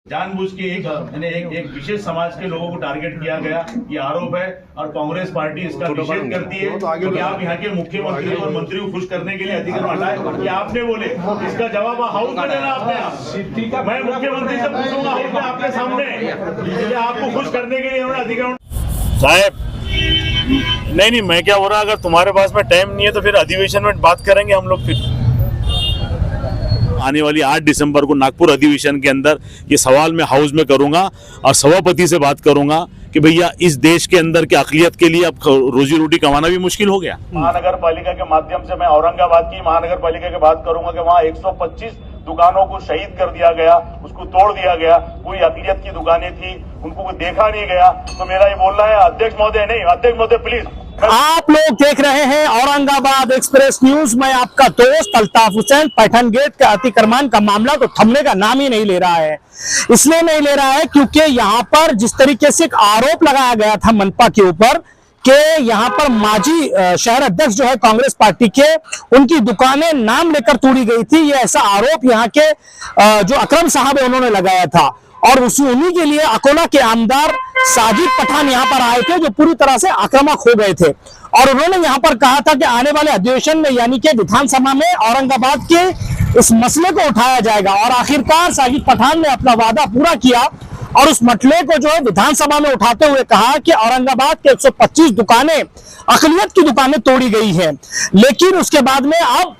जानबूझ के एक विशेष समाज के लोगों को टारगेट किया गया, ये आरोप है और कांग्रेस पार्टी इसका निषेध करती है क्योंकि आप यहाँ के मुख्यमंत्री और मंत्री को खुश करने के लिए अधिकृत हटाए। ये आपने बोले, इसका जवाब हाउस में देना आपने। मैं मुख्यमंत्री से पूछूंगा हाउस में आपके सामने, आपको खुश करने के लिए उन्होंने अधिकृत। साहब नहीं, मैं क्या हो रहा, अगर तुम्हारे पास में टाइम नहीं है तो फिर अधिवेशन में बात करेंगे हम लोग। फिर आने वाली 8 दिसंबर को नागपुर अधिवेशन के अंदर ये सवाल मैं हाउस में करूंगा और सभापति से बात करूंगा कि भैया इस देश के अंदर के अक़लियत के लिए अब रोजी रोटी कमाना भी मुश्किल हो गया। महानगर पालिका के माध्यम से मैं औरंगाबाद की महानगर पालिका की बात करूंगा कि वहाँ 125 दुकानों को शहीद कर दिया गया, उसको तोड़ दिया गया। कोई अक़लियत की दुकानें थी, उनको देखा नहीं गया। तो मेरा ये बोलना है अध्यक्ष महोदय, नहीं अध्यक्ष महोदय प्लीज। आप लोग देख रहे हैं औरंगाबाद एक्सप्रेस न्यूज। मैं आपका दोस्त अल्ताफ हुसैन। पैठन गेट का अतिक्रमण का मामला तो थमने का नाम ही नहीं ले रहा है। इसलिए नहीं ले रहा है क्योंकि यहाँ पर जिस तरीके से एक आरोप लगाया गया था मनपा के ऊपर कि यहाँ पर माजी शहर अध्यक्ष जो है कांग्रेस पार्टी के, उनकी दुकानें नाम लेकर तोड़ी गई थी, ये ऐसा आरोप यहाँ के जो अकरम साहब है उन्होंने लगाया था। और उन्हीं के लिए अकोला के आमदार साजिद पठान यहाँ पर आए थे जो पूरी तरह से आक्रामक हो गए थे और उन्होंने यहाँ पर कहा था कि आने वाले अधिवेशन में यानी कि विधानसभा में औरंगाबाद के इस मसले को उठाया जाएगा। और आखिरकार साजिद पठान ने अपना वादा पूरा किया और उस मसले को जो है विधानसभा में उठाते हुए कहा कि औरंगाबाद के 125 दुकानें अक़लियत की दुकानें तोड़ी गई है। लेकिन उसके बाद में अब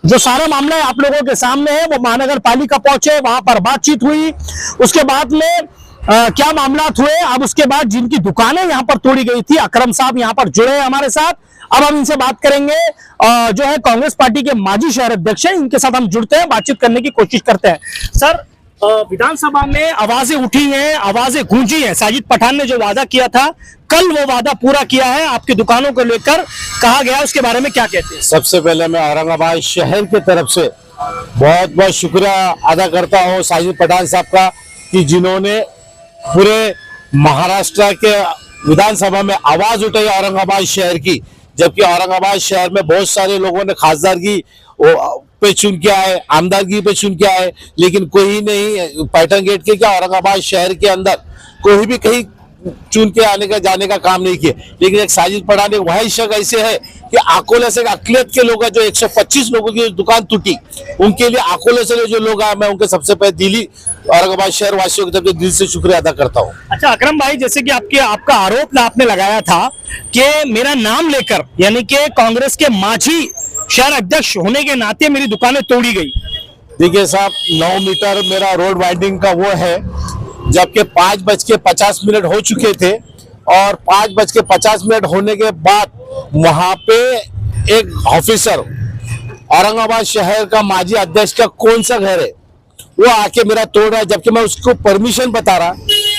जो सारा मामला है आप लोगों के सामने है, वो महानगर पालिका पहुंचे, वहां पर बातचीत हुई। उसके बाद में क्या मामला हुए, अब उसके बाद जिनकी दुकानें यहाँ पर तोड़ी गई थी, अकरम साहब यहाँ पर जुड़े हैं हमारे साथ। अब हम इनसे बात करेंगे, जो है कांग्रेस पार्टी के माजी शहर अध्यक्ष हैं, इनके साथ हम जुड़ते हैं, बातचीत करने की कोशिश करते हैं। सर, विधानसभा में आवाजें उठी हैं, आवाजें गूंजी हैं। साजिद पठान ने जो वादा किया था, कल वो वादा पूरा किया है। आपकी दुकानों को लेकर कहा गया, उसके बारे में क्या कहते हैं? सबसे पहले मैं औरंगाबाद शहर की तरफ से बहुत बहुत शुक्रिया अदा करता हूं साजिद पठान साहब का कि जिन्होंने पूरे महाराष्ट्र के विधानसभा में आवाज उठाई औरंगाबाद शहर की। जबकि औरंगाबाद शहर में बहुत सारे लोगों ने खासदारगी पे चुन के आए, आमदारगी पे चुन के आए, लेकिन कोई नहीं पैठन गेट के क्या औरंगाबाद शहर के अंदर कोई भी कहीं चुन के आने का जाने का काम नहीं किया। लेकिन एक साजिद पठान एक वही शख्स ऐसे है कि अकोले से अक़लियत के लोग जो 125 लोगों की दुकान टूटी, उनके लिए अकोले से जो लोग आए, मैं उनके सबसे पहले दिल्ली औरंगाबाद शहर वासियों की तरफ से दिल से शुक्रिया अदा करता हूँ। अच्छा अकरम भाई, जैसे कि आपका आरोप आपने लगाया था कि मेरा नाम लेकर यानी कि कांग्रेस के माजी शहर अध्यक्ष होने के नाते मेरी दुकानें तोड़ी गई। देखिए साहब, 9 मीटर मेरा रोड वाइंडिंग का वो है, जबकि 5:50 हो चुके थे और 5:50 होने के बाद वहां पे एक ऑफिसर औरंगाबाद शहर का माजी अध्यक्ष का कौन सा घर है वो आके मेरा तोड़ रहा है। जबकि मैं उसको परमिशन बता रहा,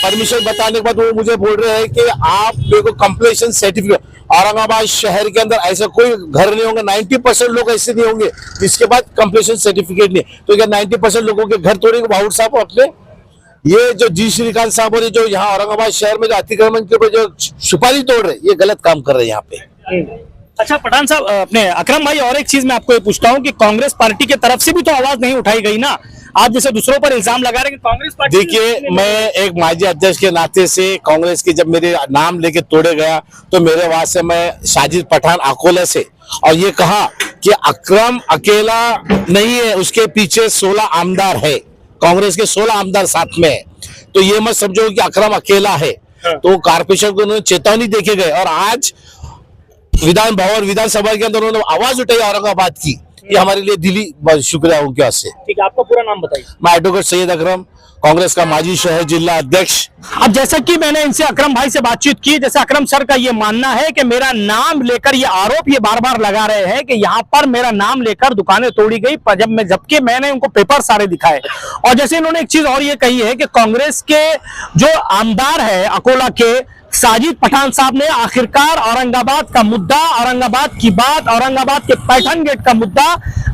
परमिशन बताने के बाद वो मुझे बोल रहे हैं कि आप मेरे को कंप्लीशन सर्टिफिकेट। औरंगाबाद शहर के अंदर ऐसा कोई घर नहीं होंगे, 90% लोग ऐसे नहीं होंगे जिसके बाद कंप्लीशन सर्टिफिकेट नहीं। तो क्या 90% लोगों के घर तोड़ेंगे बाहुर साहब अपने? ये जो जी श्रीकांत साहब और जो यहाँ औरंगाबाद शहर में जो अतिक्रमण के ऊपर जो सुपारी तोड़ रहे, ये गलत काम कर रहे हैं यहाँ पे। अच्छा पठान साहब, अपने अकरम भाई, और एक चीज मैं आपको ये पूछता हूँ कि कांग्रेस पार्टी की तरफ से भी तो आवाज नहीं उठाई गई ना। आप जैसे दूसरों पर इल्जाम लगा रहे हैं कि कांग्रेस पार्टी। देखिए, मैं एक माजी अध्यक्ष के नाते से कांग्रेस के जब मेरे नाम लेके तोड़े गया तो मेरे वहां से मैं साजिद पठान अकोला से और ये कहा कि अकरम अकेला नहीं है, उसके पीछे 16 आमदार है, कांग्रेस के 16 आमदार साथ में है। तो ये मत समझो कि अकरम अकेला है। तो कारपोरेशन को उन्होंने चेतावनी देके गए और आज विधान भवन विधानसभा के अंदर उन्होंने आवाज उठाई औरंगाबाद की। ये हमारे लिए दिली शुक्रिया उनके वास्ते। ठीक है, आपका पूरा नाम बताइए। मैं एडवोकेट सैयद अकरम, कांग्रेस का माजी शहर जिला अध्यक्ष। अब जैसा कि मैंने इनसे अकरम भाई से बातचीत की, जैसे अकरम सर का ये मानना है कि मेरा नाम लेकर ये आरोप ये बार बार लगा रहे हैं कि यहाँ पर मेरा नाम लेकर दुकानें तोड़ी गई, जबकि मैंने उनको पेपर सारे दिखाए। और जैसे इन्होंने एक चीज और ये कही है कि कांग्रेस के जो आमदार है अकोला के साजिद पठान साहब ने आखिरकार औरंगाबाद का मुद्दा, औरंगाबाद की बात, औरंगाबाद के पैठन गेट का मुद्दा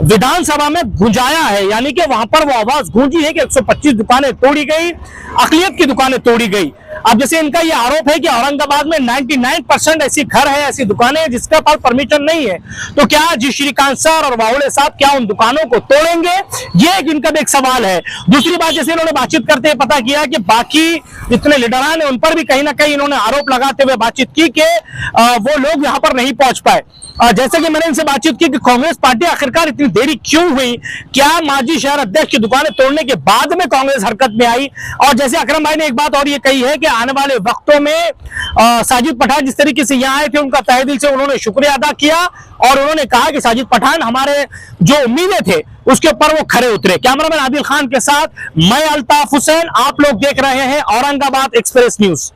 विधानसभा में गुंजाया है। यानी कि वहां पर वो आवाज गूंजी है कि 125 दुकानें तोड़ी गई, अक़लियत की दुकानें तोड़ी गई। अब जैसे इनका ये आरोप है कि औरंगाबाद में 99% ऐसी घर है, ऐसी दुकानें हैं जिसका पास परमिशन नहीं है, तो क्या जी श्रीकांत सर और बावड़े साहब क्या उन दुकानों को तोड़ेंगे? ये इनका एक सवाल है। दूसरी बात, जैसे इन्होंने बातचीत करते हुए पता किया कि बाकी जितने लीडरान है उन पर भी कहीं ना कहीं इन्होंने आरोप लगाते हुए बातचीत की कि वो लोग यहां पर नहीं पहुंच पाए। जैसे कि मैंने इनसे बातचीत की कि कांग्रेस पार्टी आखिरकार इतनी देरी क्यों हुई, क्या माजी शहर अध्यक्ष की दुकानें तोड़ने के बाद में कांग्रेस हरकत में आई? और जैसे अकरम भाई ने एक बात और ये कही है कि आने वाले वक्तों में साजिद पठान जिस तरीके से यहाँ आए थे उनका तहे दिल से उन्होंने शुक्रिया अदा किया और उन्होंने कहा कि साजिद पठान हमारे जो उम्मीदें थे उसके ऊपर वो खरे उतरे। कैमरामैन आदिल खान के साथ मैं अल्ताफ हुसैन, आप लोग देख रहे हैं औरंगाबाद एक्सप्रेस न्यूज।